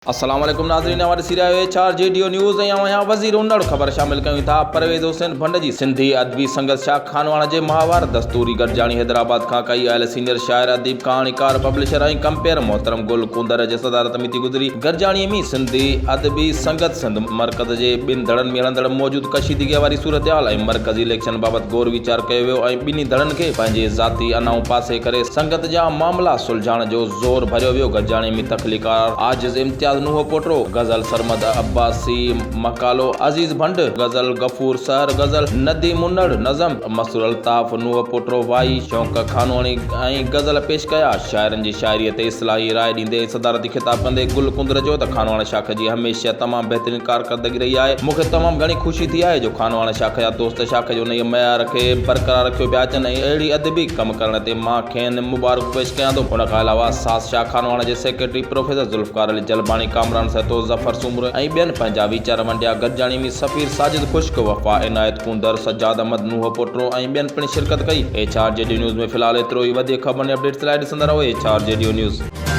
अस्सलाम वालेकुम नाज़रीन, हमारे सिराए चार जेडीओ न्यूज़ यहाँ वज़ीर उन्नड़ ख़बर शामिल कयूं था। परवेज़ हुसैन भंड जी सिंधी अदबी संगत शाख खानवाणा जे माहवार दस्तूरी गॾिजाणी हैदराबाद खां कई आयल सीनियर शाइर अदीब कहाणीकार पब्लिशर ऐं कंपेयर मोहतरम गुल कुंदर जे सदारत में थी गुज़री। गॾिजाणीअ में सिंधी अदबी संगत सिंध मरकज़ जे ॿिनि धड़नि में हलंदड़ मौजूद कशीदगी वारी सूरत-हाल ऐं मरकज़ी इलेक्शन बाबति गौर वीचार कयो वियो ऐं ॿिन्ही धड़नि खे पंहिंजे ज़ाती अनाऊं पासे करे संगत जा मामला सुलझाइण जो ज़ोर भरियो वियो। गॾिजाणीअ में तख़लीकार आजिज़ इम्तियाज़ नूहो पोटरो, गज़ल सरमद अब्बासी मकालो अज़ीज़ भंड, गज़ल गफूर सर, गज़ल नदी मुन्नड़, नज़म मसूर अल्ताफ़ नूहो पोटरो वाई, शौक़ खानवाणी ऐं गज़ल पेश कया। शाइरनि जी शाइरीअ ते इस्लाही राय ॾींदे सदारती ख़िताब कंदे गुल कुंदर जो त खानवाणा शाख जी हमेशह तमामु बहितरीन कारकर्दगी रही आहे। मूंखे तमामु घणी ख़ुशी थी आहे जो खानवाणा शाख जा दोस्त शाख जो उन मयार खे बरक़रार रखियो पिया अचनि ऐं अहिड़ी अदबी कमु करण ते मां खेनि मुबारक पेश कयां थो। उन खां अलावा सास शाह खानवाणा जे सेक्रेटरी प्रोफेसर ज़ुल्फ़कार अली जलबाणी, कामरान सतो ज़फ़र सूमर ऐं ॿियनि पंहिंजा वीचार वंडिया। गॾिजाणी में सफ़ीर साजिद खुश्क, वफ़ा इनायत कुंदर, सज्जाद अहमद नूहो पोटरो ऐं ॿियनि पिणु शिरकत कई। HR जेडीओ न्यूज़ में फ़िलहाल एतिरो ई। वधीक ख़बरनि अपडेट्स लाइ ॾिसंदा रहो HR जेडीओ न्यूज़।